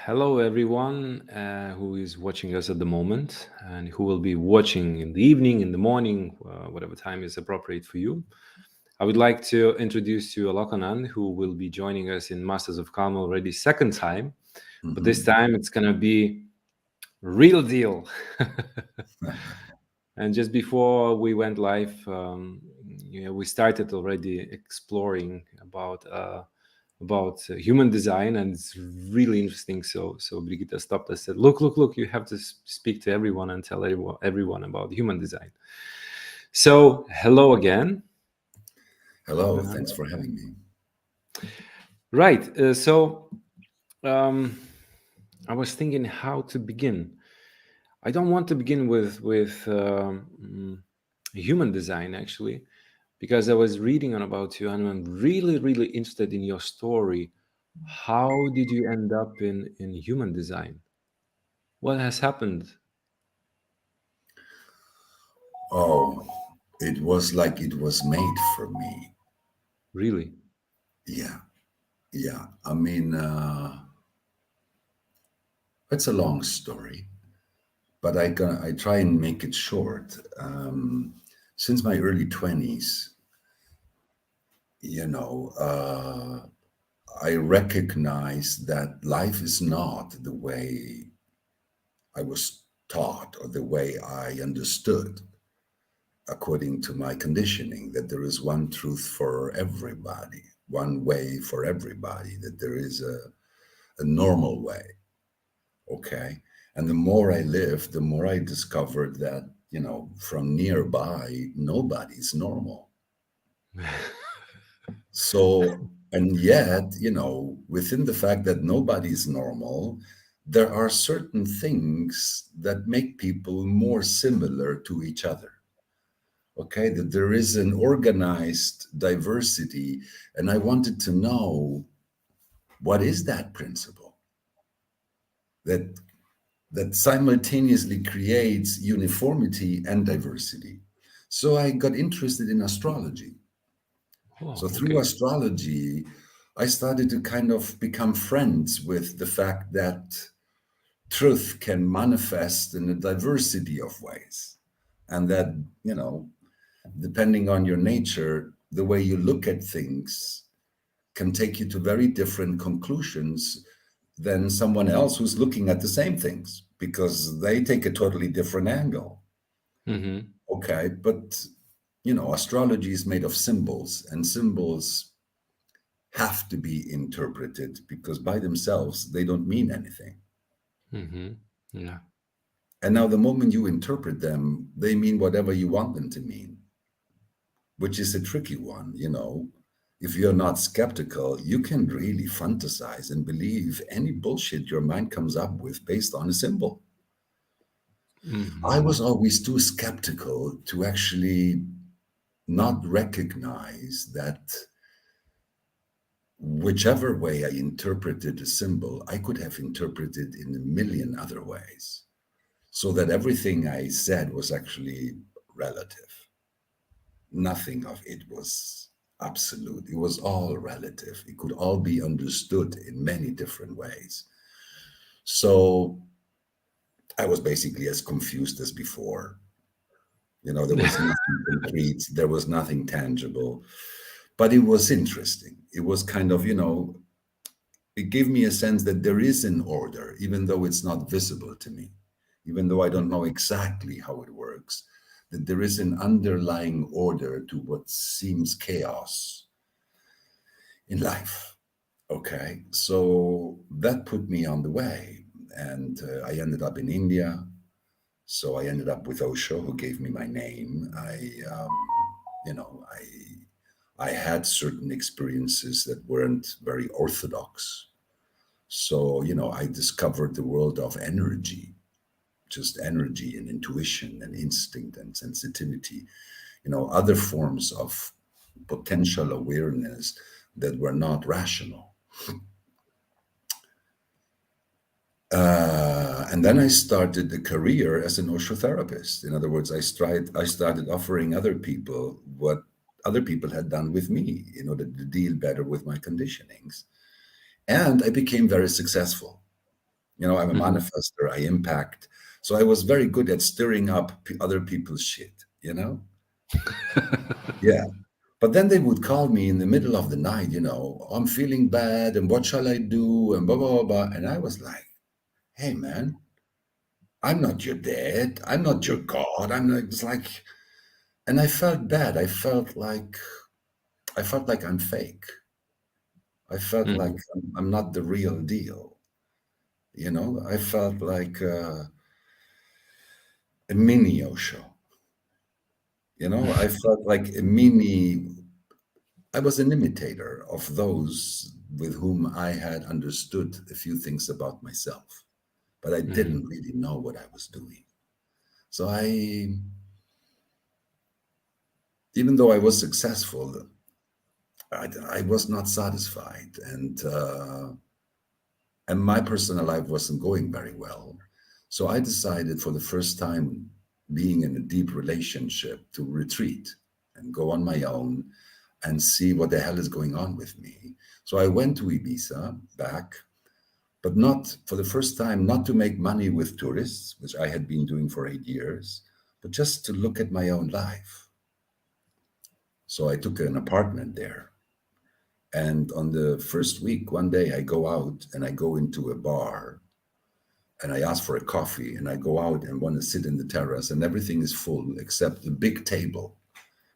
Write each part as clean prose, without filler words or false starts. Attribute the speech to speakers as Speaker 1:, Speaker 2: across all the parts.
Speaker 1: Hello, everyone who is watching us at the moment and who will be watching in the evening, in the morning, whatever time is appropriate for you. I would like to introduce you Alokanand, who will be joining us in Masters of Calm already second time, but this time it's going to be real deal. And just before we went live, we started already exploring about human design, and it's really interesting. So Brigitte stopped us, said, look, you have to speak to everyone and tell everyone about human design. So hello again.
Speaker 2: Hello, thanks for having me.
Speaker 1: Right. I was thinking how to begin. I don't want to begin with human design, actually, because I was reading on about you and I'm really interested in your story. How did you end up in human design? What has happened?
Speaker 2: Oh, it was like it was made for me.
Speaker 1: Really?
Speaker 2: Yeah. I mean, it's a long story, but I try and make it short. Since my early 20s, you know, I recognize that life is not the way I was taught or the way I understood, according to my conditioning, that there is one truth for everybody, one way for everybody, that there is a normal way. Okay. And the more I lived, the more I discovered that, from nearby, nobody's normal. So, and yet, within the fact that nobody's normal, there are certain things that make people more similar to each other. Okay, that there is an organized diversity. And I wanted to know, what is that principle that simultaneously creates uniformity and diversity? So I got interested in astrology.
Speaker 1: Oh,
Speaker 2: So through
Speaker 1: okay.
Speaker 2: astrology, I started to kind of become friends with the fact that truth can manifest in a diversity of ways. And that, depending on your nature, the way you look at things can take you to very different conclusions than someone else who's looking at the same things because they take a totally different angle.
Speaker 1: Mm-hmm.
Speaker 2: Okay, but astrology is made of symbols, and symbols have to be interpreted because by themselves they don't mean anything.
Speaker 1: Mm-hmm. Yeah.
Speaker 2: And now, the moment you interpret them, they mean whatever you want them to mean, which is a tricky one. If you're not skeptical, you can really fantasize and believe any bullshit your mind comes up with based on a symbol. I
Speaker 1: Mm-hmm.
Speaker 2: was always too skeptical to actually not recognize that whichever way I interpreted a symbol, I could have interpreted in a million other ways. So that everything I said was actually relative. Nothing of it was absolute. It was all relative. It could all be understood in many different ways. So I was basically as confused as before. There was nothing concrete, there was nothing tangible, but it was interesting. It was kind of, it gave me a sense that there is an order, even though it's not visible to me, even though I don't know exactly how it works, that there is an underlying order to what seems chaos in life. Okay, so that put me on the way, and I ended up in India. So I ended up with Osho, who gave me my name. You know, I had certain experiences that weren't very orthodox. So, I discovered the world of energy, just energy and intuition and instinct and sensitivity, other forms of potential awareness that were not rational. And then I started a career as an Osho therapist. In other words, I started offering other people what other people had done with me in order to deal better with my conditionings. And I became very successful. I'm a
Speaker 1: Mhm.
Speaker 2: manifester, I impact. So I was very good at stirring up other people's shit, Yeah. But then they would call me in the middle of the night, I'm feeling bad and what shall I do and blah, blah, blah, blah. And I was like, hey, man, I'm not your dad. I'm not your God. I'm not, it's like, and I felt bad. I felt like I'm fake. I felt like
Speaker 1: Mhm.
Speaker 2: I'm not the real deal. I felt like a mini Osho. I felt like a mini. I was an imitator of those with whom I had understood a few things about myself, but I
Speaker 1: Mhm.
Speaker 2: didn't really know what I was doing. So even though I was successful, I was not satisfied, and my personal life wasn't going very well. So I decided for the first time, being in a deep relationship, to retreat and go on my own and see what the hell is going on with me. So I went to Ibiza back, but not for the first time, not to make money with tourists, which I had been doing for 8 years, but just to look at my own life. So I took an apartment there. And on the first week, one day I go out and I go into a bar and I ask for a coffee and I go out and want to sit in the terrace and everything is full except the big table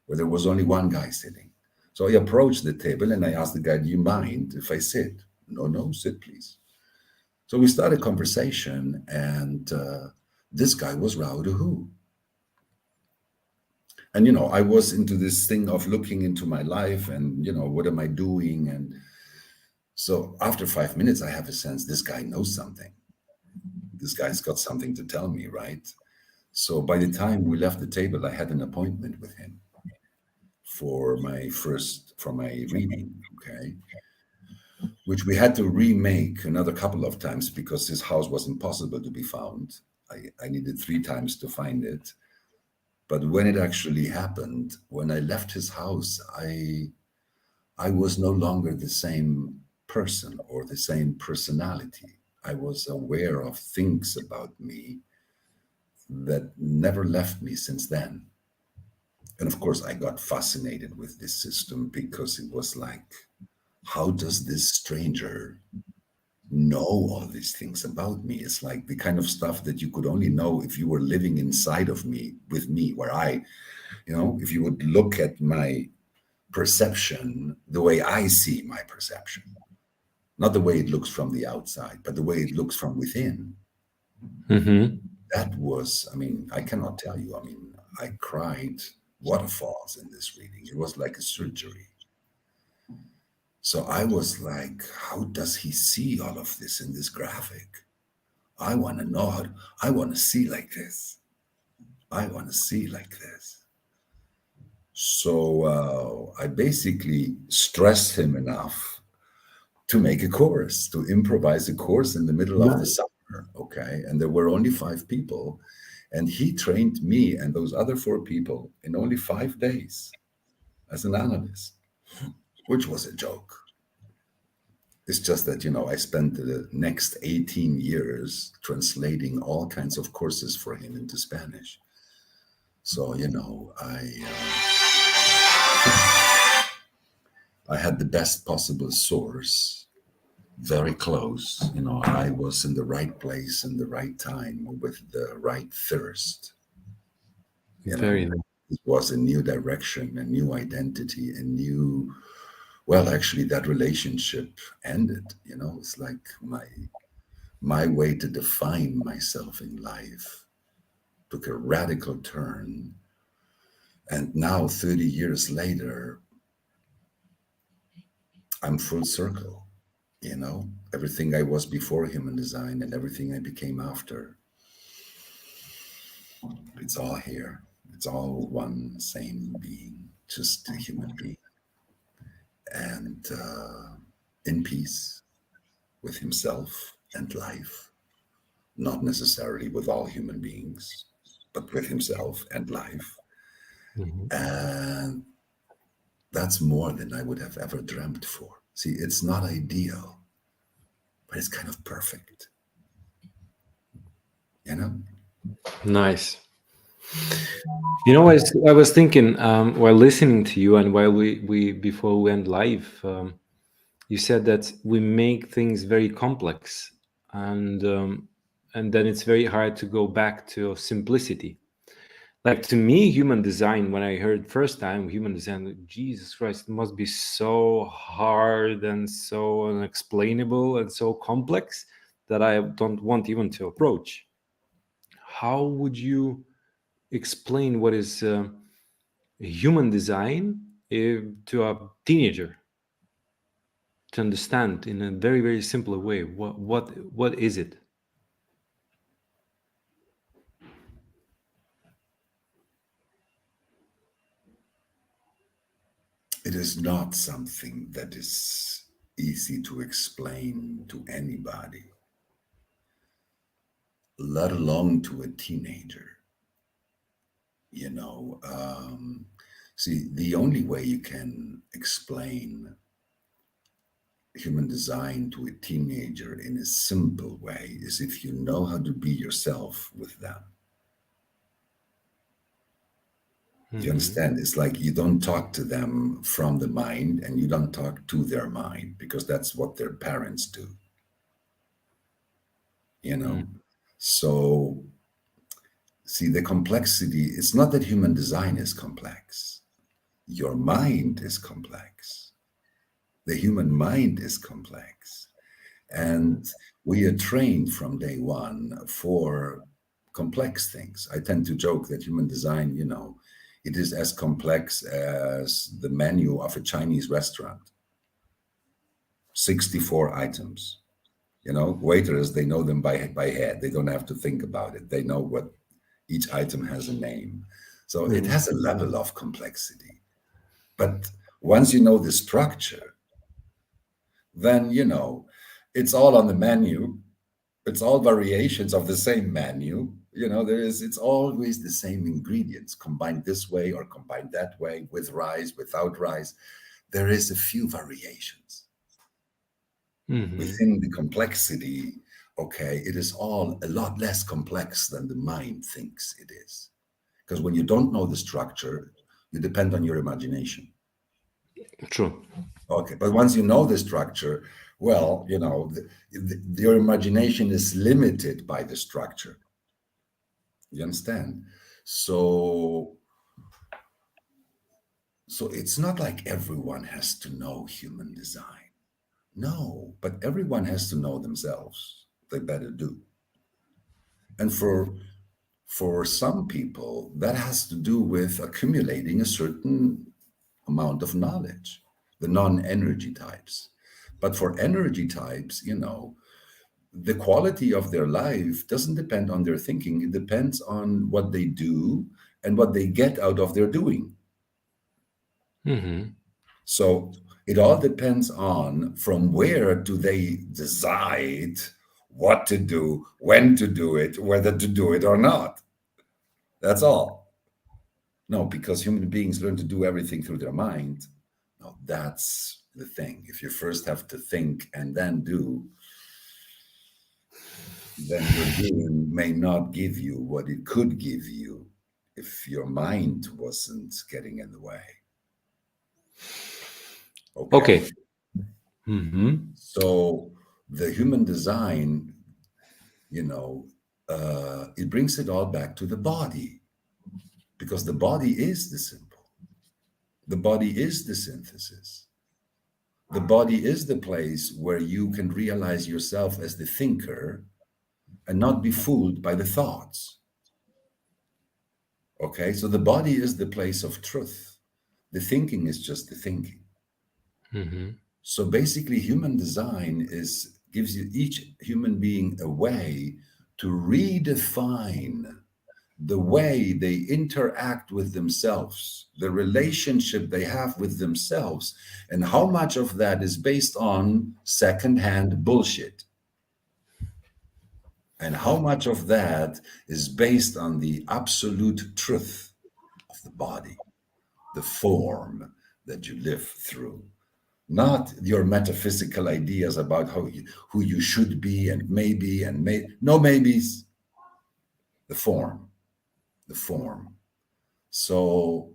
Speaker 2: where there was only one guy sitting. So I approach the table and I ask the guy, do you mind if I sit? No, no, sit please. So we start a conversation and this guy was Raudahu. And, I was into this thing of looking into my life and, what am I doing? And so after 5 minutes, I have a sense this guy knows something. This guy's got something to tell me, right? So by the time we left the table, I had an appointment with him for my reading, okay, which we had to remake another couple of times because his house was impossible to be found. I needed 3 times to find it. But when it actually happened, when I left his house, I was no longer the same person or the same personality. I was aware of things about me that never left me since then. And of course, I got fascinated with this system because it was like, how does this stranger know all these things about me? It's like the kind of stuff that you could only know if you were living inside of me, with me, where if you would look at my perception the way I see my perception, not the way it looks from the outside, but the way it looks from within.
Speaker 1: Mhm.
Speaker 2: That was, I cannot tell you. I cried waterfalls in this reading. It was like a surgery. So I was like, how does he see all of this in this graphic? I want to know I want to see like this. I want to see like this. So I basically stressed him enough to make a course, to improvise a course in the middle of the
Speaker 1: Nice.
Speaker 2: summer. Okay. And there were only 5 people. And he trained me and those other 4 people in only 5 days as an analyst, which was a joke. It's just that, I spent the next 18 years translating all kinds of courses for him into Spanish. So, I had the best possible source, very close. I was in the right place in the right time with the right thirst. You
Speaker 1: Very
Speaker 2: know,
Speaker 1: nice.
Speaker 2: it was a new direction, a new identity, well, actually, that relationship ended. It's like my way to define myself in life took a radical turn. And now, 30 years later, I'm full circle. Everything I was before human design and everything I became after, it's all here. It's all one same being, just a human being. And in peace with himself and life, not necessarily with all human beings, but with himself and life.
Speaker 1: Mhm.
Speaker 2: And that's more than I would have ever dreamt for. See, it's not ideal, but it's kind of perfect. you know.
Speaker 1: Nice. You know, I was thinking while listening to you and while we before we went live, you said that we make things very complex, and then it's very hard to go back to simplicity. Like to me, human design, when I heard first time human design, like, Jesus Christ, it must be so hard and so unexplainable and so complex that I don't want even to approach. How would you explain what is human design to a teenager to understand in a very, very simple way? What is it?
Speaker 2: It is not something that is easy to explain to anybody, let alone to a teenager. You know, see, the only way you can explain human design to a teenager in a simple way is if you know how to be yourself with them. You understand? It's like you don't talk to them from the mind and you don't talk to their mind, because that's what their parents do. You know? So, see, the complexity, it's not that human design is complex. Your mind is complex. The human mind is complex. And we are trained from day one for complex things. I tend to joke that human design, you know, it is as complex as the menu of a Chinese restaurant. 64 items. You know, waiters, they know them by head. They don't have to think about it. They know what each item has a name. So it has a level of complexity. But once you know the structure, then, you know, it's all on the menu. It's all variations of the same menu. You know, it's always the same ingredients combined this way or combined that way, with rice, without rice. There is a few variations. Within the complexity, okay, it is all a lot less complex than the mind thinks it is. Because when you don't know the structure, you depend on your imagination.
Speaker 1: True.
Speaker 2: Okay, but once you know the structure, well, you know, your imagination is limited by the structure. You understand? So it's not like everyone has to know human design. No, but everyone has to know themselves. They better do. And for some people, that has to do with accumulating a certain amount of knowledge, the non-energy types. But for energy types, you know, the quality of their life doesn't depend on their thinking. It depends on what they do and what they get out of their doing. So it all depends on from where do they decide what to do, when to do it, whether to do it or not. That's all. No, because human beings learn to do everything through their mind. No, that's the thing. If you first have to think and then do, then your doing may not give you what it could give you if your mind wasn't getting in the way.
Speaker 1: Okay.
Speaker 2: So the human design, you know, it brings it all back to the body, because the body is the symbol. The body is the synthesis. The body is the place where you can realize yourself as the thinker and not be fooled by the thoughts. Okay, so the body is the place of truth. The thinking is just the thinking. So basically, human design gives you each human being a way to redefine the way they interact with themselves, the relationship they have with themselves, and how much of that is based on secondhand bullshit. And how much of that is based on the absolute truth of the body, the form that you live through. Not your metaphysical ideas about who you should be and maybe and no maybes. the form, the form. So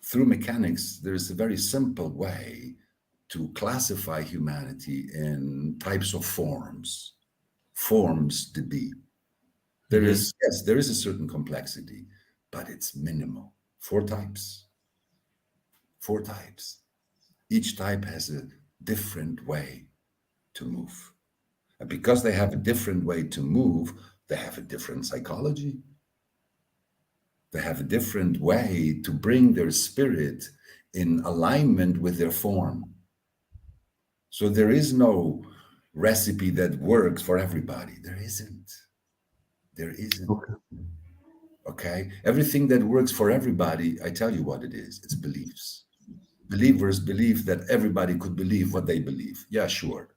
Speaker 2: through mechanics, there's a very simple way to classify humanity in types of forms to be. There is, yes, there is a certain complexity, but it's minimal. 4 types. 4 types. Each type has a different way to move. And because they have a different way to move, they have a different psychology. They have a different way to bring their spirit in alignment with their form. So there is no recipe that works for everybody. There isn't. There isn't. Okay? Everything that works for everybody, I tell you what it is. It's beliefs. Believers believe that everybody could believe what they believe. Yeah, sure.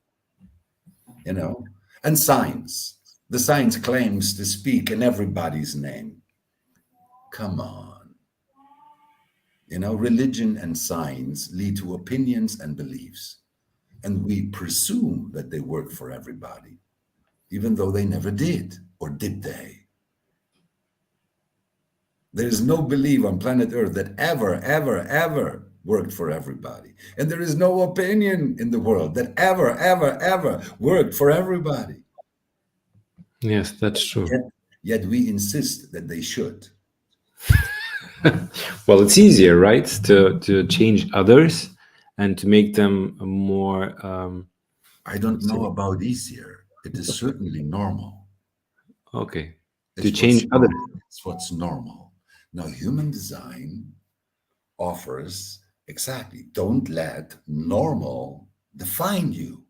Speaker 2: You know? And science. The science claims to speak in everybody's name. Come on. You know, religion and science lead to opinions and beliefs. And we presume that they work for everybody, even though they never did, or did they? There is no belief on planet Earth that ever worked for everybody. And there is no opinion in the world that ever worked for everybody.
Speaker 1: Yes, that's true.
Speaker 2: Yet we insist that they should.
Speaker 1: Well, it's easier, right, to change others and to make them more.
Speaker 2: I don't know about easier. It is certainly normal.
Speaker 1: Okay. To change others.
Speaker 2: It's what's normal. Now, human design offers exactly, don't let normal define you.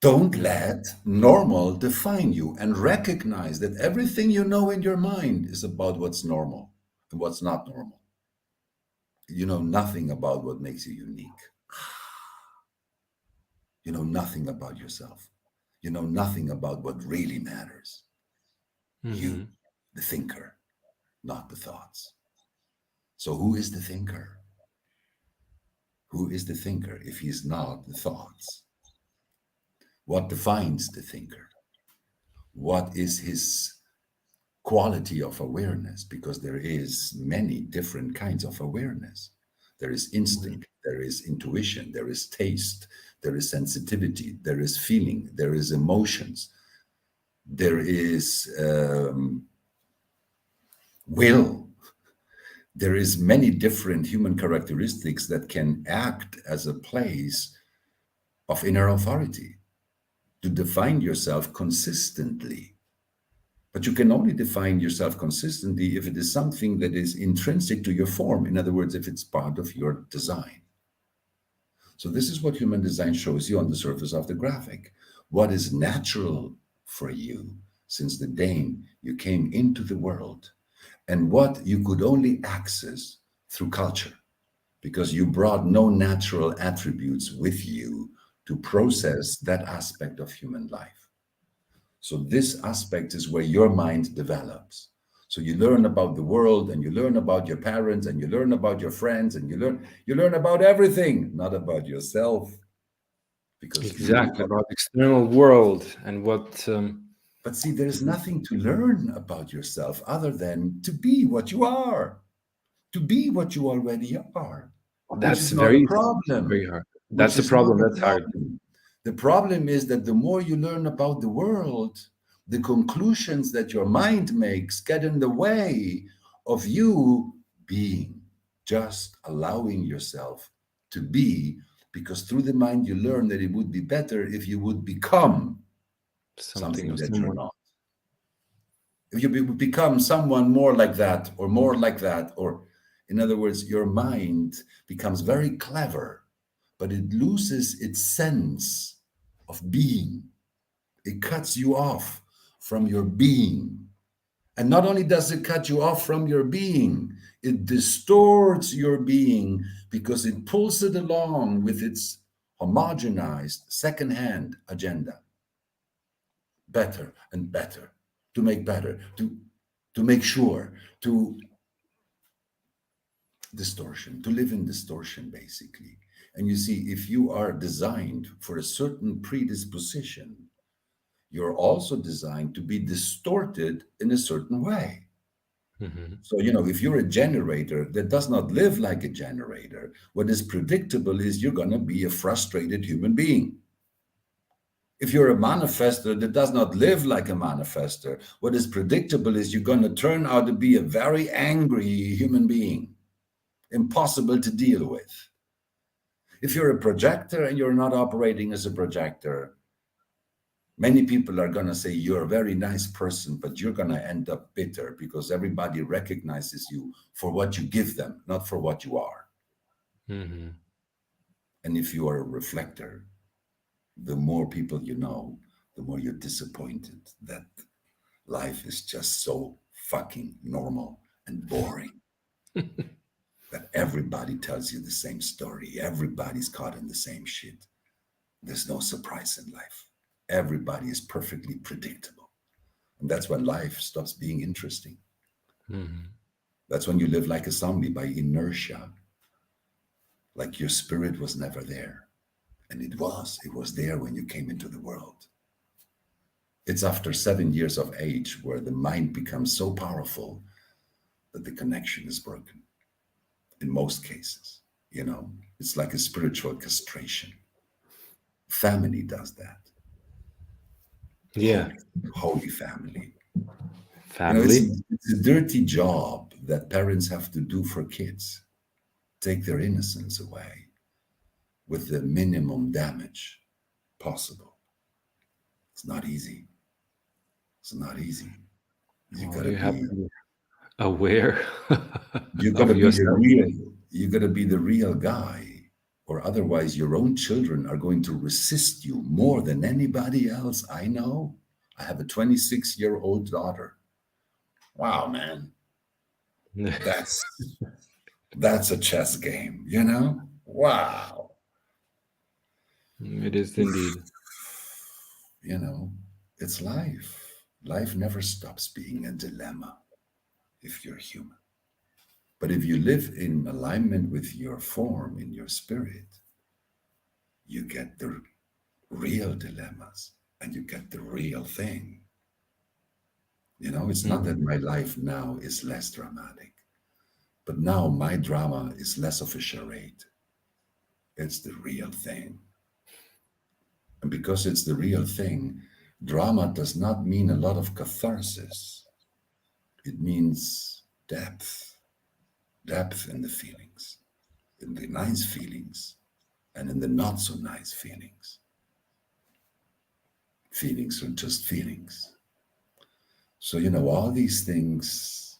Speaker 2: Don't let normal define you, and recognize that everything you know in your mind is about what's normal and what's not normal. You know nothing about what makes you unique. You know nothing about yourself. You know nothing about what really matters. You, the thinker, not the thoughts. So who is the thinker? Who is the thinker if he's not the thoughts? What defines the thinker? What is his quality of awareness? Because there is many different kinds of awareness. There is instinct, there is intuition, there is taste, there is sensitivity, there is feeling, there is emotions, there is will. There is many different human characteristics that can act as a place of inner authority to define yourself consistently. But you can only define yourself consistently if it is something that is intrinsic to your form. In other words, if it's part of your design. So this is what human design shows you on the surface of the graphic. What is natural for you since the day you came into the world, and what you could only access through culture, because you brought no natural attributes with you to process that aspect of human life. So this aspect is where your mind develops. So you learn about the world, and you learn about your parents, and you learn about your friends, and you learn about everything, not about yourself. Because
Speaker 1: exactly about external world and what.
Speaker 2: But see, there's nothing to learn about yourself other than to be what you are, to be what you already are.
Speaker 1: That's
Speaker 2: which is not a problem.
Speaker 1: very hard. That's the problem. That's hard.
Speaker 2: The problem is that the more you learn about the world, the conclusions that your mind makes get in the way of you being, just allowing yourself to be, because through the mind you learn that it would be better if you would become something that you're not. If you become someone more like that, or more like that, or in other words, your mind becomes very clever, but it loses its sense of being. It cuts you off from your being. And not only does it cut you off from your being, it distorts your being because it pulls it along with its homogenized second-hand agenda. Better and better, to make better, to make sure, to distortion, to live in distortion, basically. And you see, if you are designed for a certain predisposition, you're also designed to be distorted in a certain way.
Speaker 1: Mhm.
Speaker 2: So, if you're a generator that does not live like a generator, what is predictable is you're going to be a frustrated human being. If you're a manifester that does not live like a manifester, what is predictable is you're going to turn out to be a very angry human being, impossible to deal with. If you're a projector and you're not operating as a projector, many people are going to say you're a very nice person, but you're going to end up bitter because everybody recognizes you for what you give them, not for what you are.
Speaker 1: Mhm.
Speaker 2: And if you are a reflector, the more people you know, the more you're disappointed that life is just so fucking normal and boring that everybody tells you the same story. Everybody's caught in the same shit. There's no surprise in life. Everybody is perfectly predictable. And that's when life stops being interesting.
Speaker 1: Mhm.
Speaker 2: That's when you live like a zombie by inertia, like your spirit was never there. And it was there when you came into the world. It's after 7 years of age where the mind becomes so powerful that the connection is broken. In most cases, it's like a spiritual castration. Family does that.
Speaker 1: Yeah.
Speaker 2: Holy family. It's
Speaker 1: Family.
Speaker 2: it's a dirty job that parents have to do for kids. Take their innocence away with the minimum damage possible. It's not easy. It's not easy. You
Speaker 1: Well,
Speaker 2: gotta
Speaker 1: you have
Speaker 2: be
Speaker 1: to be aware
Speaker 2: you
Speaker 1: of
Speaker 2: gotta be the
Speaker 1: yourself.
Speaker 2: real, you gotta be the real guy, or otherwise your own children are going to resist you more than anybody else I know. I have a 26-year-old daughter. Wow, man. That's that's a chess game. Wow.
Speaker 1: It is indeed.
Speaker 2: You know, it's life. Life never stops being a dilemma if you're human. But if you live in alignment with your form, in your spirit, you get the real dilemmas and you get the real thing. It's not that
Speaker 1: Mhm.
Speaker 2: my life now is less dramatic, but now my drama is less of a charade. It's the real thing. And because it's the real thing, drama does not mean a lot of catharsis. It means depth in the feelings, in the nice feelings, and in the not so nice feelings. Feelings are just feelings. So, all these things,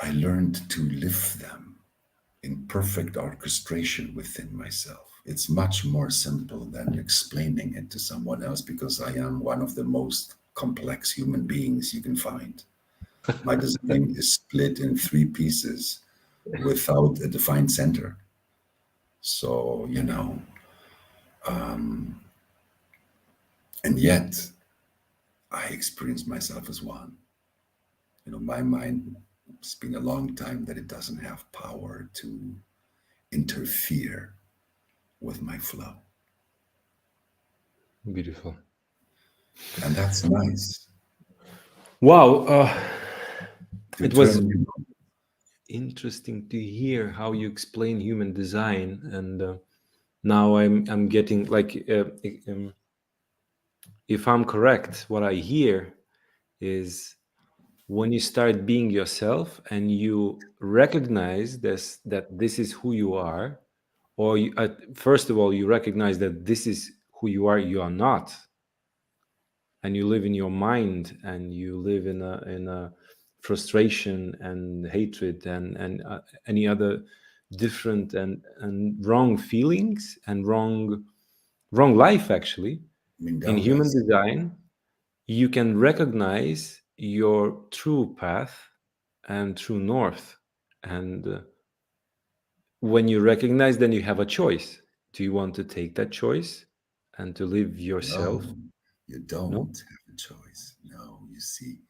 Speaker 2: I learned to live them in perfect orchestration within myself. It's much more simple than explaining it to someone else because I am one of the most complex human beings you can find. My design is split in three pieces without a defined center. So, and yet I experience myself as one. My mind, it's been a long time that it doesn't have power to interfere with my flow.
Speaker 1: Beautiful.
Speaker 2: And that's nice
Speaker 1: Wow.
Speaker 2: to
Speaker 1: It was
Speaker 2: turn.
Speaker 1: interesting to hear how you explain human design, and now I'm getting like, if I'm correct, what I hear is when you start being yourself and you recognize that this is who you are, or first of all you recognize that this is who you are not, and you live in your mind and you live in a frustration and hatred and any other different and wrong feelings and wrong life actually. In human
Speaker 2: Doubtless.
Speaker 1: design you can recognize your true path and true north, and when you recognize, then you have a choice. Do you want to take that choice and to live yourself?
Speaker 2: No, you
Speaker 1: No.
Speaker 2: don't have a choice. No, you see,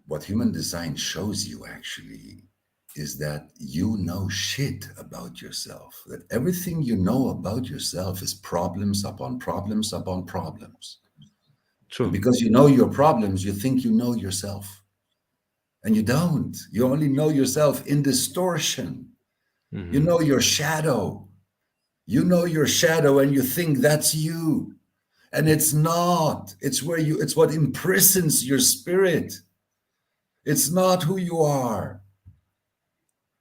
Speaker 2: what human design shows you actually is that you know shit about yourself, that everything you know about yourself is problems upon problems upon problems.
Speaker 1: True.
Speaker 2: And because you know your problems, you think you know yourself. And you don't. You only know yourself in distortion.
Speaker 1: Mhm.
Speaker 2: You know your shadow. You know your shadow and you think that's you. And it's not. It's what imprisons your spirit. It's not who you are.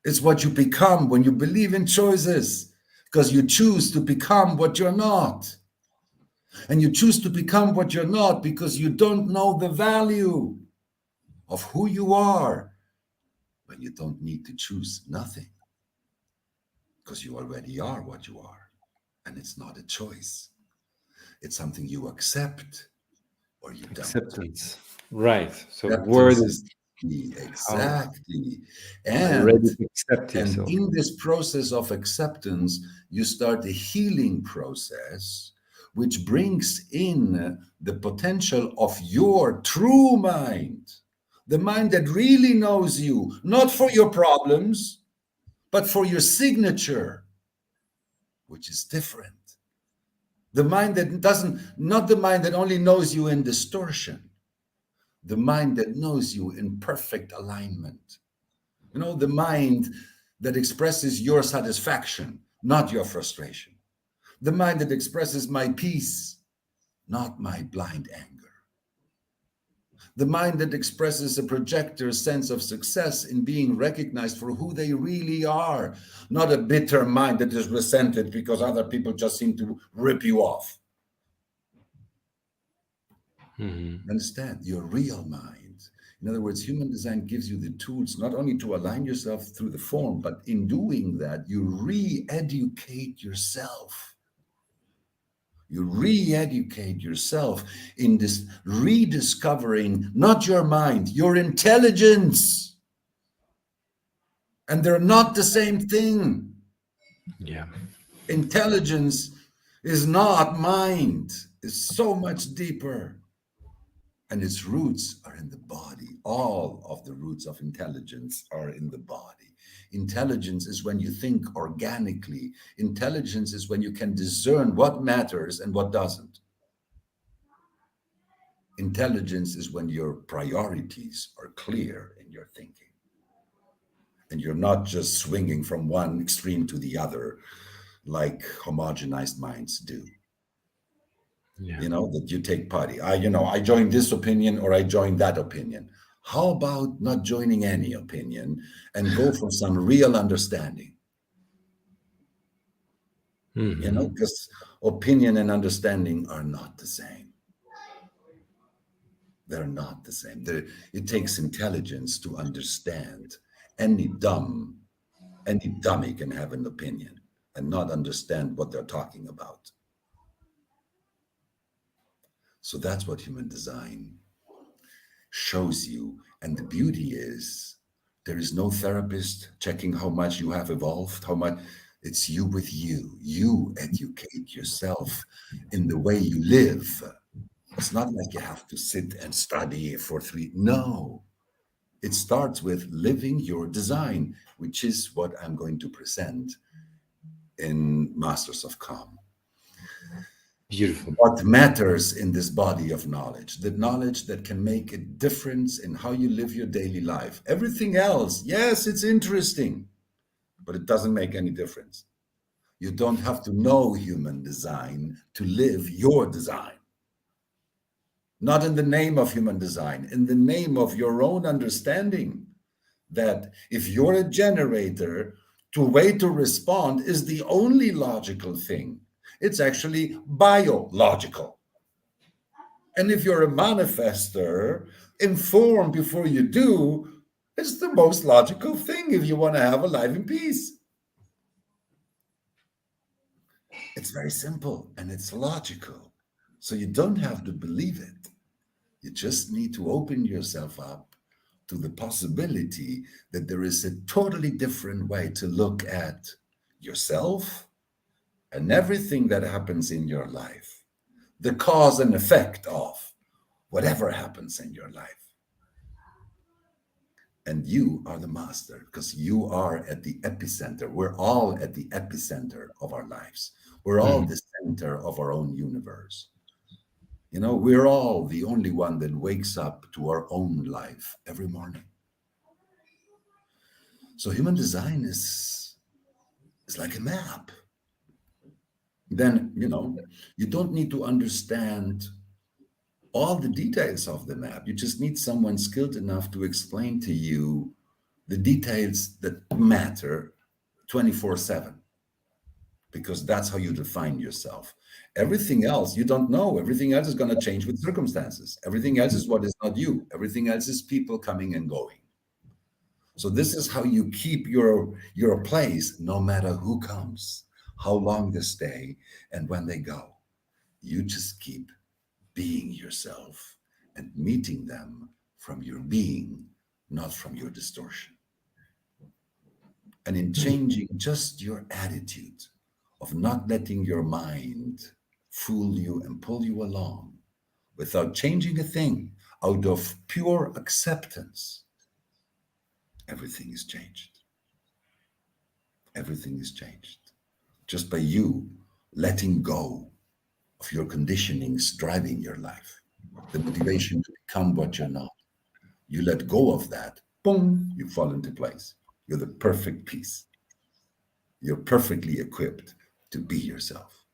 Speaker 2: It's what you become when you believe in choices, because you choose to become what you're not. And you choose to become what you're not because you don't know the value of who you are. But you don't need to choose nothing, because you already are what you are. And it's not a choice. It's something you accept or you don't.
Speaker 1: Acceptance. Right. So word
Speaker 2: Acceptance
Speaker 1: is
Speaker 2: is key.
Speaker 1: how
Speaker 2: Exactly.
Speaker 1: are you
Speaker 2: And
Speaker 1: ready to accept yourself?
Speaker 2: in this process of acceptance, you start a healing process, which brings in the potential of your true mind, the mind that really knows you, not for your problems, but for your signature, which is different. The mind that not the mind that only knows you in distortion, the mind that knows you in perfect alignment. You know, the mind that expresses your satisfaction, not your frustration. The mind that expresses my peace, not my blind anger. The mind that expresses a projector's sense of success in being recognized for who they really are, not a bitter mind that is resented because other people just seem to rip you off. Understand, your real mind. In other words, human design gives you the tools not only to align yourself through the form, but in doing that, you re-educate yourself. You re-educate yourself in this rediscovering not your mind, your intelligence. And they're not the same thing.
Speaker 1: Yeah.
Speaker 2: Intelligence is not mind, it's so much deeper. And its roots are in the body. All of the roots of intelligence are in the body. Intelligence is when you think organically. Intelligence is when you can discern what matters and what doesn't. Intelligence is when your priorities are clear in your thinking. And you're not just swinging from one extreme to the other like homogenized minds do.
Speaker 1: Yeah.
Speaker 2: You know, that you take party. I join this opinion or I join that opinion. How about not joining any opinion and go for some real understanding? You know, because opinion and understanding are not the same. They're not the same. It takes intelligence to understand. Any dummy can have an opinion and not understand what they're talking about. So that's what human design shows you. And the beauty is there is no therapist checking how much you have evolved, how much. It's you with you. You educate yourself in the way you live. It's not like you have to sit and study for 3. No, it starts with living your design, which is what I'm going to present in Masters of Calm.
Speaker 1: Beautiful.
Speaker 2: What matters in this body of knowledge, the knowledge that can make a difference in how you live your daily life. Everything else, yes, it's interesting, but it doesn't make any difference. You don't have to know human design to live your design. Not in the name of human design, in the name of your own understanding that if you're a generator, the way to respond is the only logical thing. It's actually biological. And if you're a manifester, inform before you do is the most logical thing if you want to have a life in peace. It's very simple and it's logical. So you don't have to believe it. You just need to open yourself up to the possibility that there is a totally different way to look at yourself and everything that happens in your life, the cause and effect of whatever happens in your life. And you are the master because you are at the epicenter. We're all at the epicenter of our lives. We're all the center of our own universe. You know, we're all the only one that wakes up to our own life every morning. So human design is like a map. Then, you know, you don't need to understand all the details of the map. You just need someone skilled enough to explain to you the details that matter 24/7, because that's how you define yourself. Everything else you don't know. Everything else is going to change with circumstances. Everything else is what is not you. Everything else is people coming and going. So this is how you keep your place, no matter who comes, how long they stay, and when they go. You just keep being yourself and meeting them from your being, not from your distortion. And in changing just your attitude of not letting your mind fool you and pull you along without changing a thing, out of pure acceptance, everything is changed. Everything is changed just by you letting go of your conditionings driving your life, the motivation to become what you're not. You let go of that, boom, you fall into place. You're the perfect piece. You're perfectly equipped to be yourself.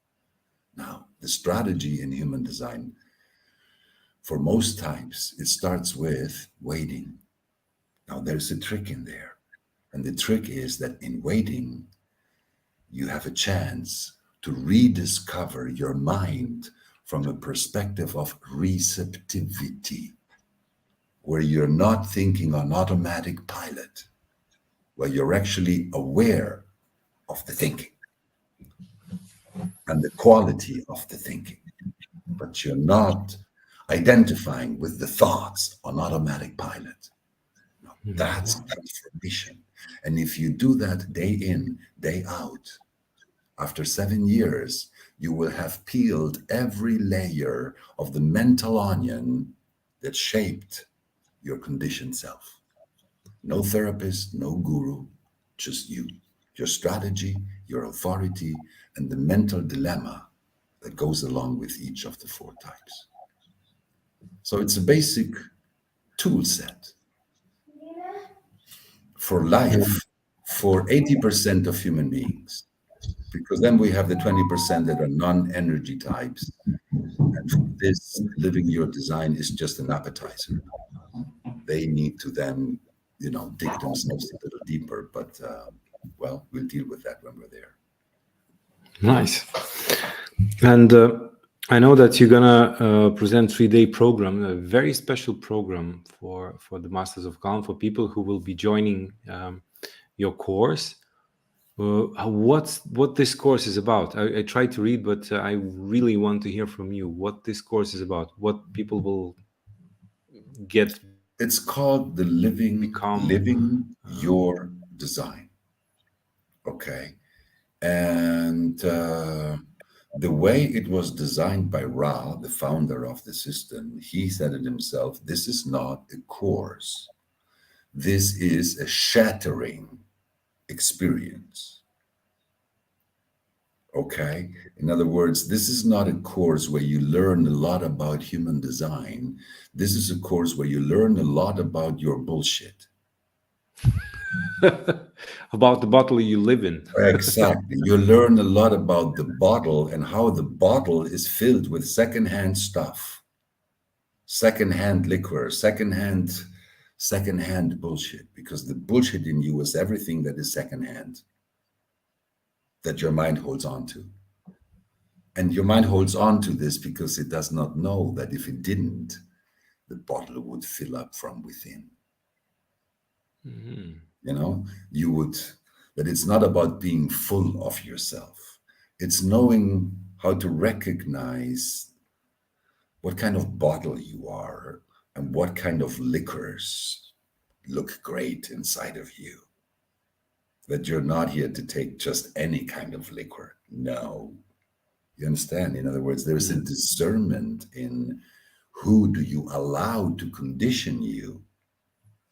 Speaker 2: Now, the strategy in human design, for most types, it starts with waiting. Now, there's a trick in there. And the trick is that in waiting, you have a chance to rediscover your mind from a perspective of receptivity, where you're not thinking on automatic pilot, where you're actually aware of the thinking and the quality of the thinking, but you're not identifying with the thoughts on automatic pilot. Now, that's transformation. And if you do that day in, day out, after 7 years, you will have peeled every layer of the mental onion that shaped your conditioned self. No therapist, no guru, just you, your strategy, your authority, and the mental dilemma that goes along with each of the 4 types. So it's a basic tool set for life for 80% of human beings, because then we have the 20% that are non-energy types. And for this, living your design is just an appetizer. They need to then, you know, dig themselves a little deeper, but well, we'll deal with that when we're there.
Speaker 1: Nice. And I know that you're gonna present 3-day program, a very special program for the Masters of Calm, for people who will be joining your course. What this course is about? I tried to read, but I really want to hear from you what this course is about. What people will get.
Speaker 2: It's called the living your design. Okay, and the way it was designed by Ra, the founder of the system, he said it himself, this is not a course. This is a shattering experience. Okay? In other words, this is not a course where you learn a lot about human design. This is a course where you learn a lot about your bullshit.
Speaker 1: About the bottle you live in.
Speaker 2: Exactly. You learn a lot about the bottle and how the bottle is filled with secondhand stuff, secondhand liquor, secondhand bullshit, because the bullshit in you is everything that is secondhand, that your mind holds on to. And your mind holds on to this because it does not know that if it didn't, the bottle would fill up from within.
Speaker 1: Mm-hmm.
Speaker 2: You know, you would, that it's not about being full of yourself. It's knowing how to recognize what kind of bottle you are and what kind of liquors look great inside of you. That you're not here to take just any kind of liquor. No. You understand? In other words, there's a discernment in who do you allow to condition you.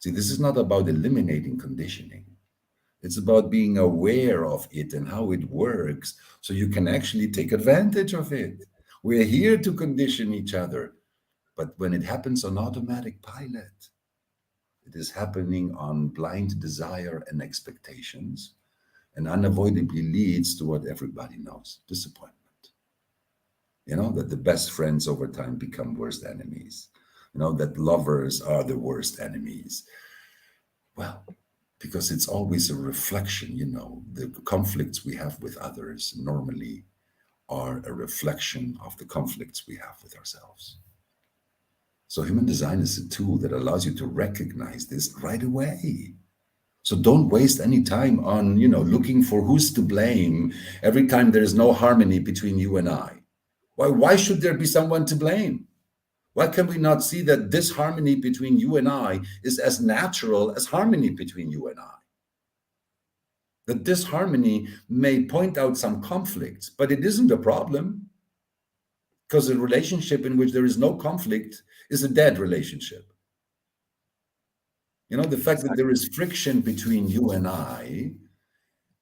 Speaker 2: See, this is not about eliminating conditioning. It's about being aware of it and how it works so you can actually take advantage of it. We're here to condition each other. But when it happens on automatic pilot, it is happening on blind desire and expectations, and unavoidably leads to what everybody knows: disappointment. You know, that the best friends over time become worst enemies. You know, that lovers are the worst enemies. Well, because it's always a reflection, you know, the conflicts we have with others normally are a reflection of the conflicts we have with ourselves. So human design is a tool that allows you to recognize this right away. So don't waste any time on, you know, looking for who's to blame every time there is no harmony between you and I. Why should there be someone to blame? Why can we not see that this harmony between you and I is as natural as harmony between you and I? That this harmony may point out some conflicts, but it isn't a problem, because a relationship in which there is no conflict is a dead relationship. You know, the fact that there is friction between you and I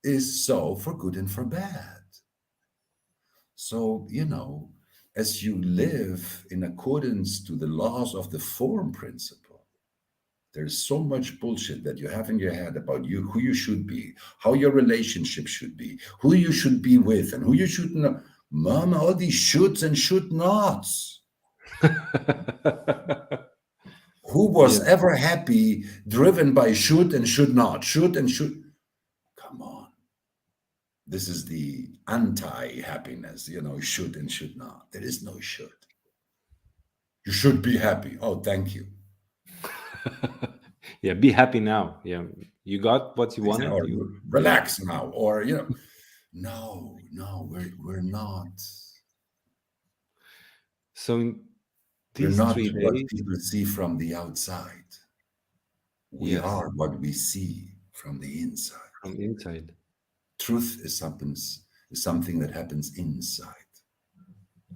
Speaker 2: is so for good and for bad. So, you know, as you live in accordance to the laws of the form principle, there's so much bullshit that you have in your head about you, who you should be, how your relationship should be, who you should be with, and who you should not. Mom, all these shoulds and should nots. Who was ever happy driven by should and should not? Should and should. Come on. This is the anti-happiness, you know, should and should not. There is no should. You should be happy. Oh, thank you.
Speaker 1: Yeah, be happy now. Yeah, you got what you wanted.
Speaker 2: Or relax now, or, you know, no, we're not.
Speaker 1: So in
Speaker 2: We're
Speaker 1: these
Speaker 2: not
Speaker 1: 3
Speaker 2: what
Speaker 1: days,
Speaker 2: people see from the outside. We are what we see from the inside.
Speaker 1: from inside.
Speaker 2: Truth is something that happens inside.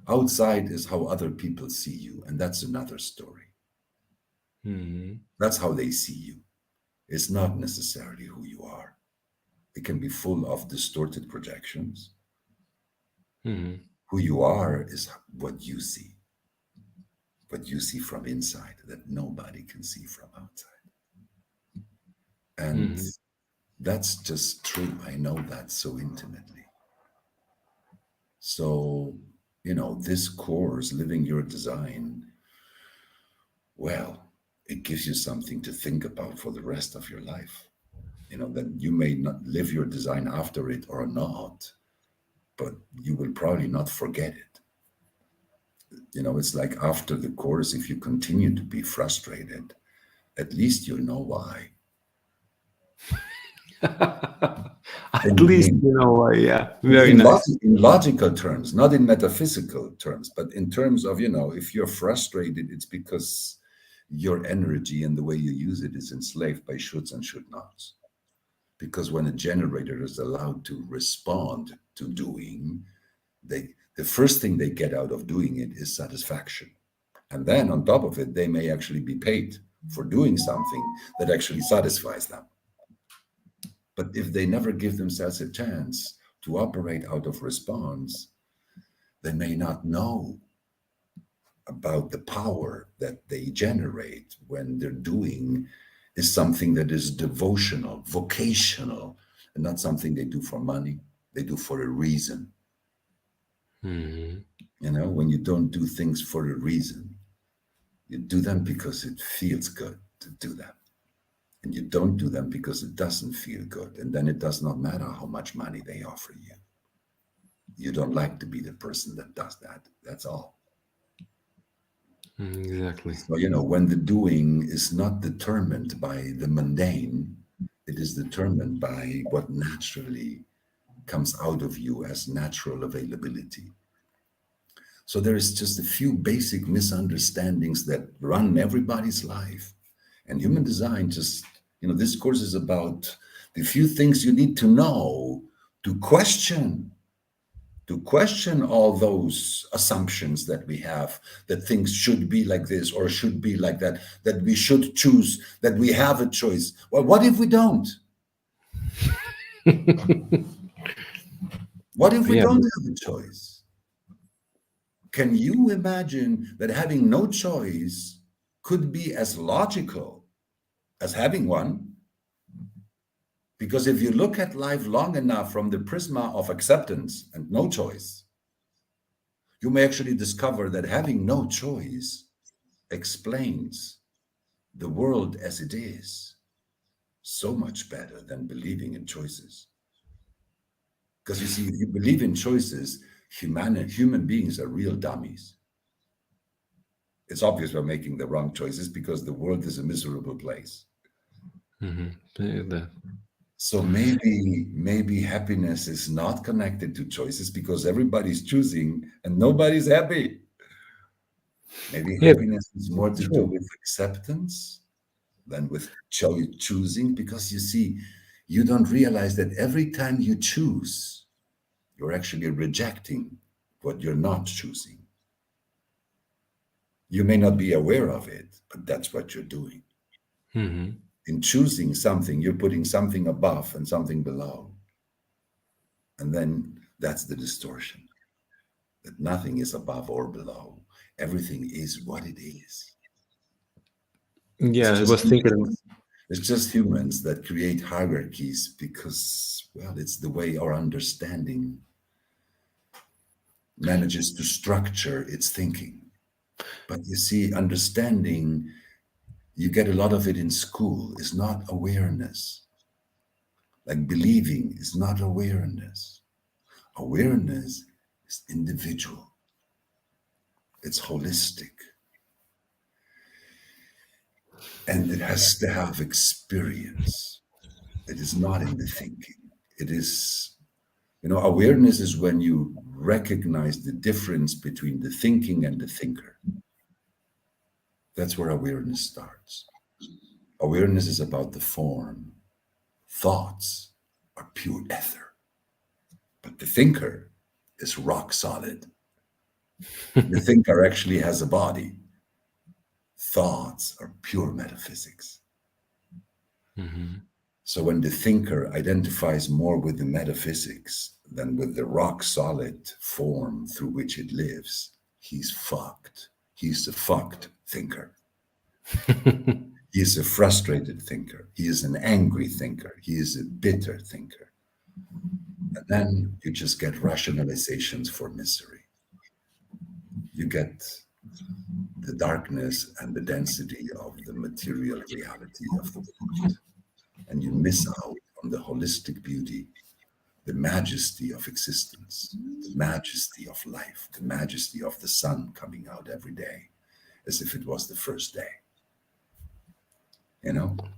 Speaker 2: Outside is how other people see you, and that's another story. That's how they see you. It's not necessarily who you are. It can be full of distorted projections. Who you are is what you see from inside that nobody can see from outside. And that's just true. I know that so intimately. So, you know, this course, Living Your Design, well, it gives you something to think about for the rest of your life. You know, that you may not live your design after it or not, but you will probably not forget it. You know, it's like after the course, if you continue to be frustrated, at least you'll know why.
Speaker 1: At least you know why. Yeah, very nice.
Speaker 2: In logical terms, not in metaphysical terms, but in terms of, you know, if you're frustrated, it's because your energy and the way you use it is enslaved by shoulds and should nots. Because when a generator is allowed to respond to doing, the first thing they get out of doing it is satisfaction. And then on top of it, they may actually be paid for doing something that actually satisfies them. But if they never give themselves a chance to operate out of response, they may not know about the power that they generate when their doing is something that is devotional, vocational, and not something they do for money. They do for a reason. You know, when you don't do things for a reason, you do them because it feels good to do them. And you don't do them because it doesn't feel good. And then it does not matter how much money they offer you. You don't like to be the person that does that. That's all.
Speaker 1: Exactly.
Speaker 2: So, you know, when the doing is not determined by the mundane, it is determined by what naturally comes out of you as natural availability. So there is just a few basic misunderstandings that run everybody's life. And human design just, you know, this course is about the few things you need to know to question to question all those assumptions that we have, that things should be like this or should be like that, that we should choose, that we have a choice. Well, what if we don't? What if we don't have a choice? Can you imagine that having no choice could be as logical as having one? Because if you look at life long enough from the prisma of acceptance and no choice, you may actually discover that having no choice explains the world as it is so much better than believing in choices. Because you see, if you believe in choices, human beings are real dummies. It's obvious we're making the wrong choices because the world is a miserable place. So maybe happiness is not connected to choices because everybody's choosing and nobody's happy. Maybe happiness is more to do with acceptance than with choosing, because you see, you don't realize that every time you choose, you're actually rejecting what you're not choosing. You may not be aware of it, but that's what you're doing. In choosing something, you're putting something above and something below. And then that's the distortion, that nothing is above or below. Everything is what it is.
Speaker 1: Yeah, I was thinking.
Speaker 2: It's just humans that create hierarchies because, well, it's the way our understanding manages to structure its thinking. But you see, understanding, you get a lot of it in school, is not awareness. Like believing is not awareness. Awareness is individual. It's holistic. And it has to have experience. It is not in the thinking. It is, awareness is when you recognize the difference between the thinking and the thinker. That's where awareness starts. Awareness is about the form. Thoughts are pure ether. But the thinker is rock solid. The thinker actually has a body. Thoughts are pure metaphysics. So when the thinker identifies more with the metaphysics than with the rock solid form through which it lives, he's fucked. He's a fucked thinker. He is a frustrated thinker. He is an angry thinker. He is a bitter thinker. And then you just get rationalizations for misery. You get the darkness and the density of the material reality of the world. And you miss out on the holistic beauty, the majesty of existence, the majesty of life, the majesty of the sun coming out every day, as if it was the first day.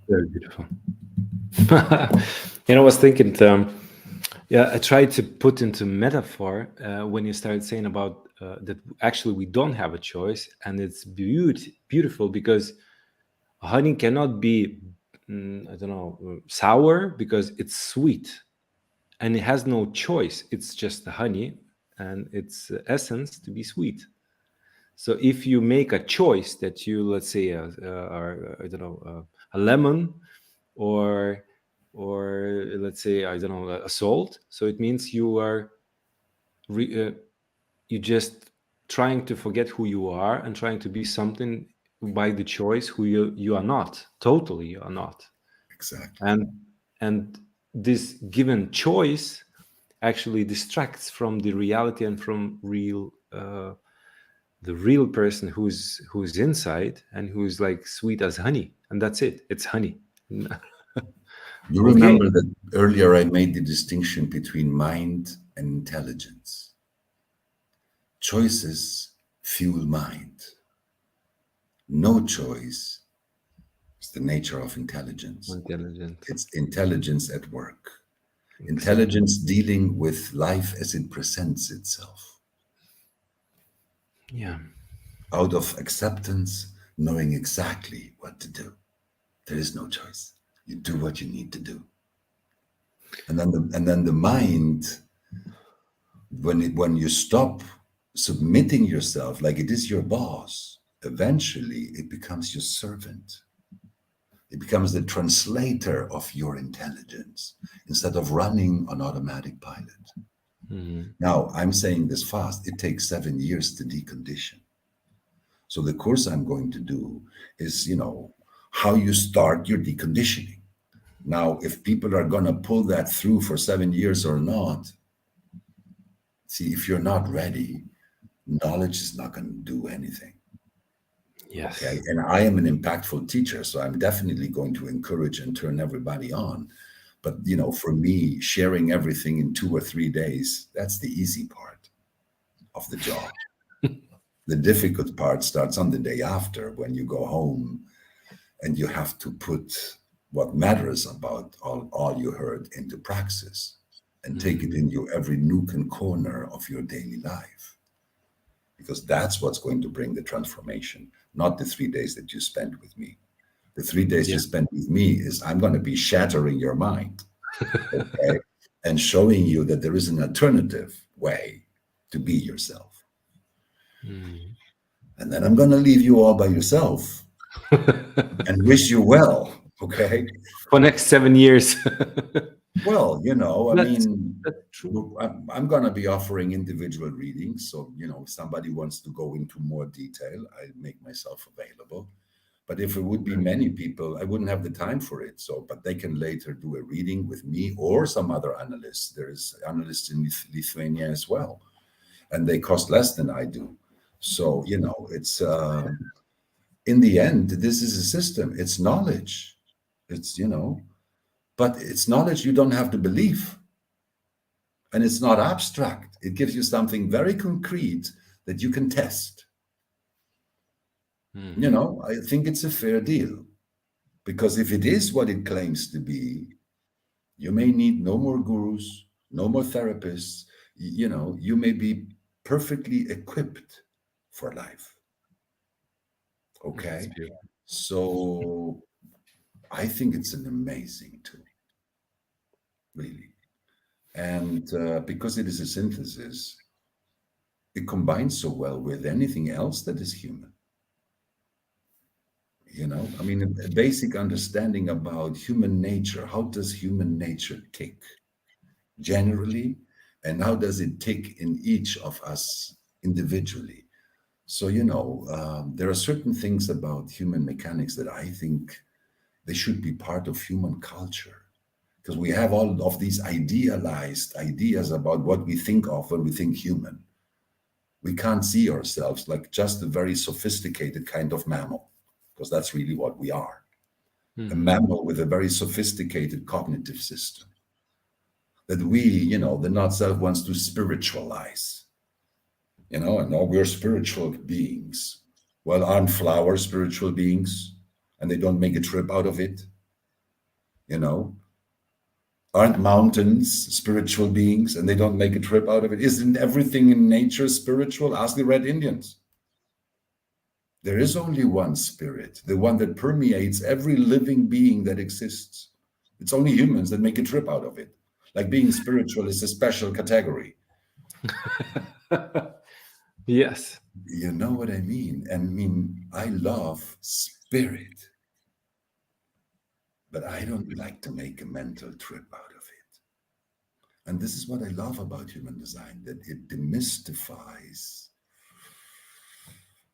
Speaker 1: Very beautiful. I was thinking, I tried to put into metaphor when you started saying about that actually we don't have a choice, and it's beautiful because honey cannot be, sour because it's sweet, and it has no choice. It's just the honey and its essence to be sweet. So if you make a choice that you, let's say, a lemon, or let's say, a salt, so it means you are you just trying to forget who you are and trying to be something by the choice who you are not. Totally, you are not.
Speaker 2: Exactly.
Speaker 1: And this given choice actually distracts from the reality and from the real person who's inside and who's like sweet as honey, and that's it. It's honey.
Speaker 2: You remember that earlier I made the distinction between mind and intelligence. Choices fuel mind. No choice is the nature of intelligence. It's intelligence at work. Exactly. Intelligence dealing with life as it presents itself.
Speaker 1: Yeah.
Speaker 2: Out of acceptance, knowing exactly what to do. There is no choice. You do what you need to do. And then the mind when you stop submitting yourself like it is your boss, eventually it becomes your servant. It becomes the translator of your intelligence instead of running on automatic pilot. Now, I'm saying this fast. It takes 7 years to decondition. So the course I'm going to do is, how you start your deconditioning. Now, if people are going to pull that through for 7 years or not, see, if you're not ready, knowledge is not going to do anything.
Speaker 1: Yes.
Speaker 2: Okay. And I am an impactful teacher, so I'm definitely going to encourage and turn everybody on. But, for me, sharing everything in 2 or 3 days, that's the easy part of the job. The difficult part starts on the day after, when you go home and you have to put what matters about all you heard into praxis and take it into every nook and corner of your daily life. Because that's what's going to bring the transformation, not the 3 days that you spent with me. The 3 days you spent with me is I'm going to be shattering your mind, okay, and showing you that there is an alternative way to be yourself. And then I'm going to leave you all by yourself and wish you well, okay?
Speaker 1: For next 7 years.
Speaker 2: Well,
Speaker 1: That's true.
Speaker 2: I'm going to be offering individual readings. So, if somebody wants to go into more detail, I make myself available. But if it would be many people, I wouldn't have the time for it. So, but they can later do a reading with me or some other analysts. There's analysts in Lithuania as well, and they cost less than I do. So, it's in the end, this is a system. It's knowledge. It's, but it's knowledge you don't have to believe. And it's not abstract. It gives you something very concrete that you can test. I think it's a fair deal. Because if it is what it claims to be, you may need no more gurus, no more therapists. You may be perfectly equipped for life. Okay? So I think it's an amazing tool. Really. And because it is a synthesis, it combines so well with anything else that is human. A basic understanding about human nature. How does human nature tick generally? And how does it tick in each of us individually? So, there are certain things about human mechanics that I think they should be part of human culture. Because we have all of these idealized ideas about what we think of when we think human. We can't see ourselves like just a very sophisticated kind of mammal, because that's really what we are. A mammal with a very sophisticated cognitive system that we, the not-self wants to spiritualize. And we're spiritual beings. Well, aren't flowers spiritual beings? And they don't make a trip out of it? Aren't mountains spiritual beings and they don't make a trip out of it? Isn't everything in nature spiritual? Ask the Red Indians. There is only one spirit, the one that permeates every living being that exists. It's only humans that make a trip out of it. Like being spiritual is a special category.
Speaker 1: Yes.
Speaker 2: You know what I mean? And I love spirit. But I don't like to make a mental trip out of it. And this is what I love about human design, that it demystifies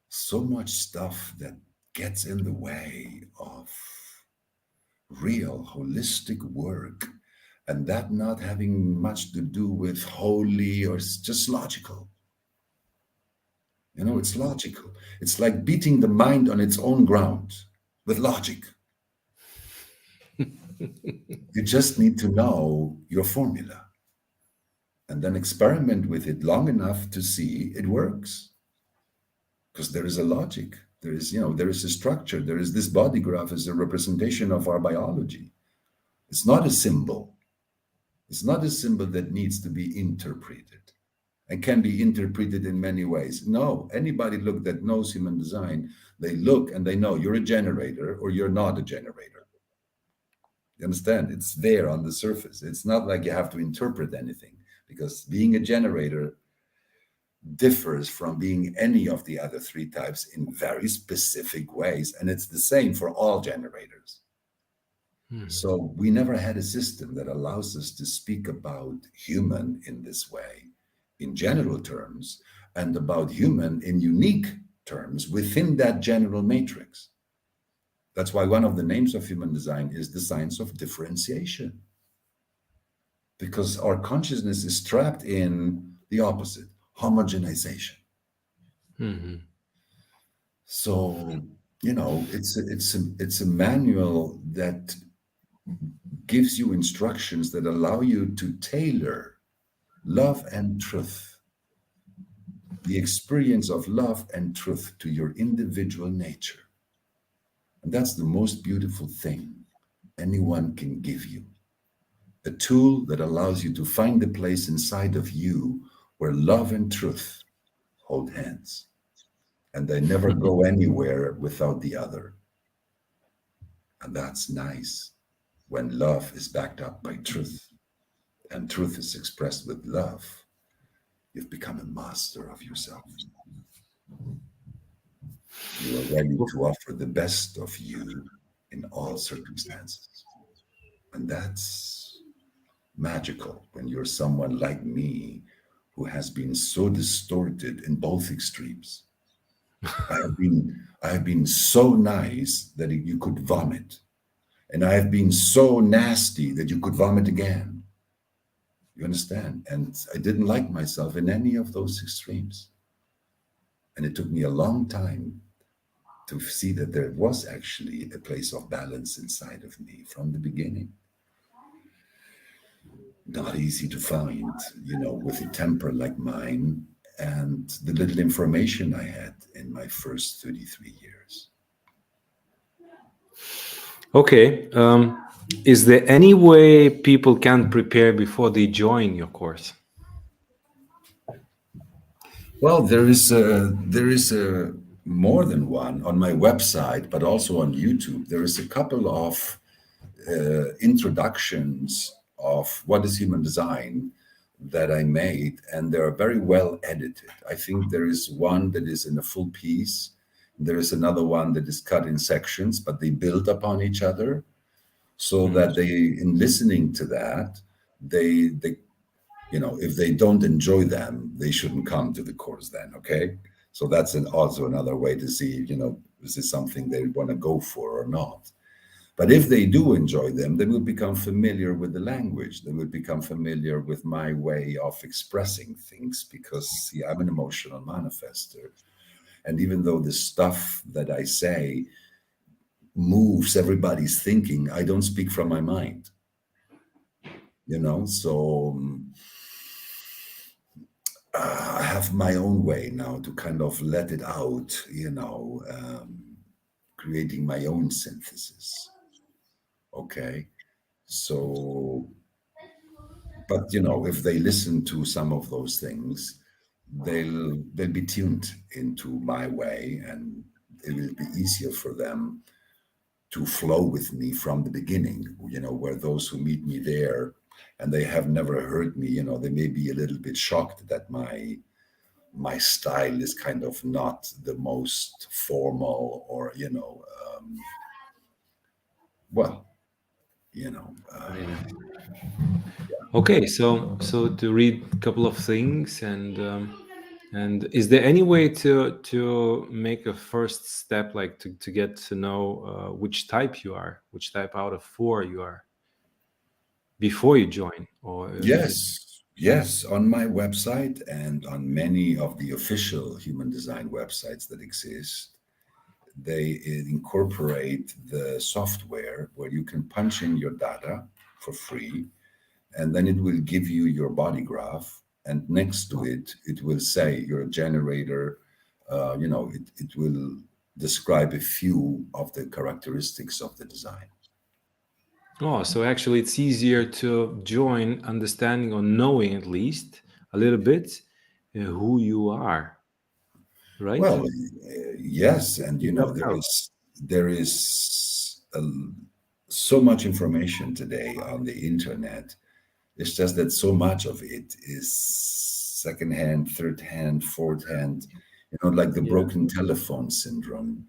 Speaker 2: so much stuff that gets in the way of real holistic work, and that not having much to do with holy or just logical. It's logical. It's like beating the mind on its own ground with logic. You just need to know your formula and then experiment with it long enough to see it works. Because there is a logic, there is a structure, there is this body graph as a representation of our biology. It's not a symbol. It's not a symbol that needs to be interpreted and can be interpreted in many ways. No, anybody that knows human design, they look and they know you're a generator or you're not a generator. You understand? It's there on the surface. It's not like you have to interpret anything. because being a generator differs from being any of the other three types in very specific ways. And it's the same for all generators. So we never had a system that allows us to speak about human in this way, in general terms, and about human in unique terms within that general matrix. That's why one of the names of human design is the science of differentiation. Because our consciousness is trapped in the opposite, homogenization. So, it's a manual that gives you instructions that allow you to tailor love and truth, the experience of love and truth to your individual nature. And that's the most beautiful thing anyone can give you. A tool that allows you to find the place inside of you where love and truth hold hands. And they never go anywhere without the other. And that's nice when love is backed up by truth and truth is expressed with love. You've become a master of yourself. You are ready to offer the best of you in all circumstances. And that's magical when you're someone like me who has been so distorted in both extremes. I have been so nice that you could vomit. And I have been so nasty that you could vomit again. You understand? And I didn't like myself in any of those extremes. And it took me a long time to see that there was actually a place of balance inside of me from the beginning. Not easy to find, with a temper like mine and the little information I had in my first 33 years.
Speaker 1: Okay. Is there any way people can prepare before they join your course?
Speaker 2: Well, there is a more than one on my website, but also on YouTube. There is a couple of introductions of what is human design that I made, and they are very well edited. I think there is one that is in a full piece. There is another one that is cut in sections, but they build upon each other, so that in listening to that, they if they don't enjoy them, they shouldn't come to the course then, okay? So that's also another way to see, is this something they want to go for or not? But if they do enjoy them, they will become familiar with the language. They will become familiar with my way of expressing things, because, see, I'm an emotional manifester. And even though the stuff that I say moves everybody's thinking, I don't speak from my mind. So I have my own way now to kind of let it out, creating my own synthesis. Okay. So, but if they listen to some of those things, they'll be tuned into my way, and it will be easier for them to flow with me from the beginning, where those who meet me there and they have never heard me, they may be a little bit shocked that my style is kind of not the most formal or,
Speaker 1: Okay, so to read a couple of things, and is there any way to make a first step, like to get to know which type you are, which type out of 4 you are, before you join? Or
Speaker 2: Yes, on my website and on many of the official human design websites that exist, they incorporate the software where you can punch in your data for free, and then it will give you your body graph, and next to it, it will say you're a generator. It will describe a few of the characteristics of the design.
Speaker 1: Oh, so actually it's easier to join understanding or knowing at least a little bit who you are, right?
Speaker 2: Well, yes, and there is so much information today on the internet It's just that so much of it is second hand, third hand, fourth hand, like the broken telephone syndrome.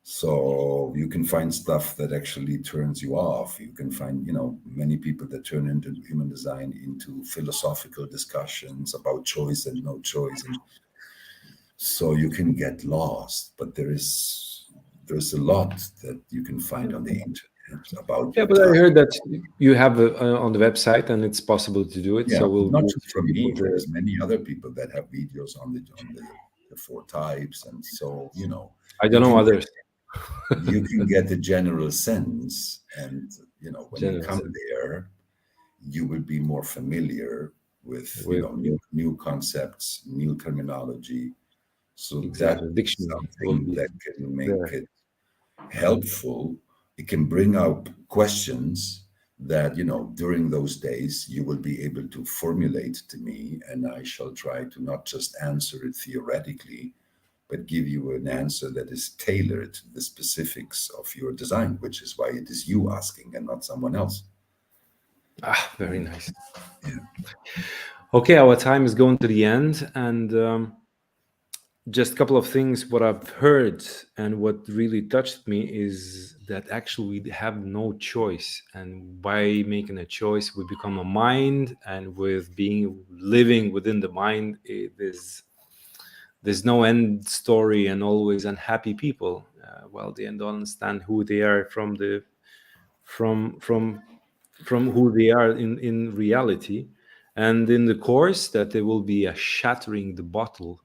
Speaker 2: So you can find stuff that actually turns you off. You can find, many people that turn into human design into philosophical discussions about choice and no choice. And so you can get lost, but there's a lot that you can find on the internet about.
Speaker 1: Yeah, but I heard that you have on the website, and it's possible to do it.
Speaker 2: Yeah,
Speaker 1: so we'll
Speaker 2: not just from me. There's many other people that have videos on the 4 types, and so
Speaker 1: I don't know others.
Speaker 2: You can get the general sense, and when you come there, you will be more familiar with new concepts, new terminology. So that's something that can make it helpful. It can bring up questions that during those days you will be able to formulate to me, and I shall try to not just answer it theoretically, but give you an answer that is tailored to the specifics of your design, which is why it is you asking and not someone else.
Speaker 1: Very nice.
Speaker 2: Yeah.
Speaker 1: Okay, our time is going to the end, and just a couple of things. What I've heard and what really touched me is that actually we have no choice, and by making a choice, we become a mind, and with living within the mind, there's no end story and always unhappy people. They don't understand who they are from who they are in reality, and in the course that there will be a shattering the bottle.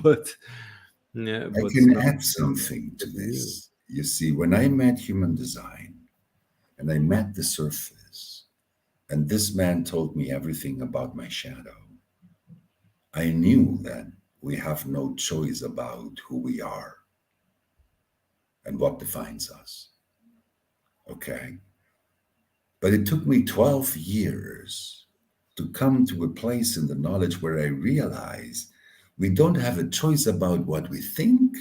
Speaker 1: but
Speaker 2: I can add something to this. You see, when I met human design and I met the surface, and this man told me everything about my shadow, I knew that we have no choice about who we are and what defines us. Okay? But it took me 12 years to come to a place in the knowledge where I realized we don't have a choice about what we think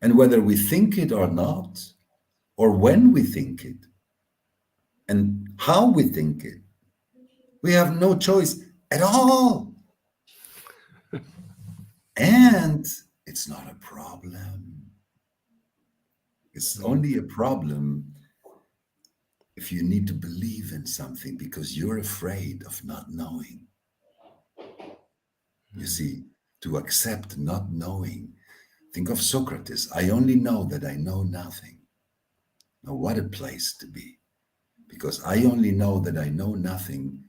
Speaker 2: and whether we think it or not, or when we think it and how we think it. We have no choice at all. And it's not a problem. It's only a problem if you need to believe in something because you're afraid of not knowing. You see, to accept not knowing. Think of Socrates. I only know that I know nothing. Now, what a place to be. Because I only know that I know nothing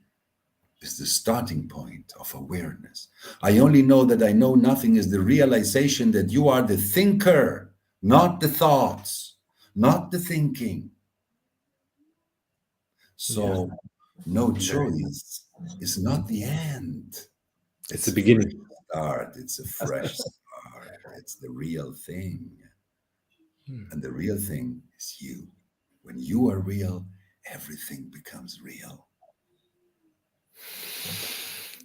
Speaker 2: is the starting point of awareness. I only know that I know nothing is the realization that you are the thinker, not the thoughts, not the thinking. So no choice is not the end.
Speaker 1: It's the beginning.
Speaker 2: Start. It's a fresh start. It's the real thing. And the real thing is you. When you are real, everything becomes real.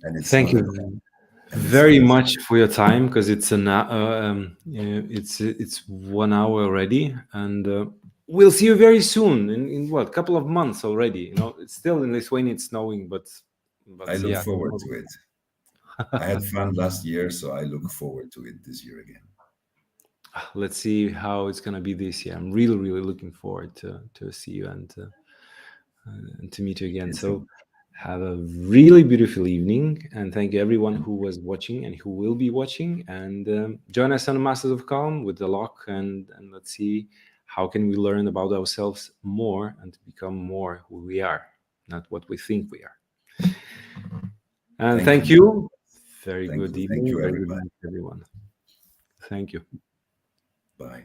Speaker 2: And it's
Speaker 1: Thank you very much for your time, because it's it's 1 hour already, and we'll see you very soon in what, couple of months already. It's still in Lithuania, it's snowing, but
Speaker 2: I look forward to it. I had fun last year, so I look forward to it this year again.
Speaker 1: Let's see how it's gonna be this year. I'm really, really looking forward to see you and to meet you again. So have a really beautiful evening, and thank you everyone who was watching and who will be watching, and join us on Masters of Calm with the lock, and let's see how can we learn about ourselves more and to become more who we are, not what we think we are. And thank you. Very good evening.
Speaker 2: Thank you,
Speaker 1: very good night, everyone. Thank you.
Speaker 2: Bye.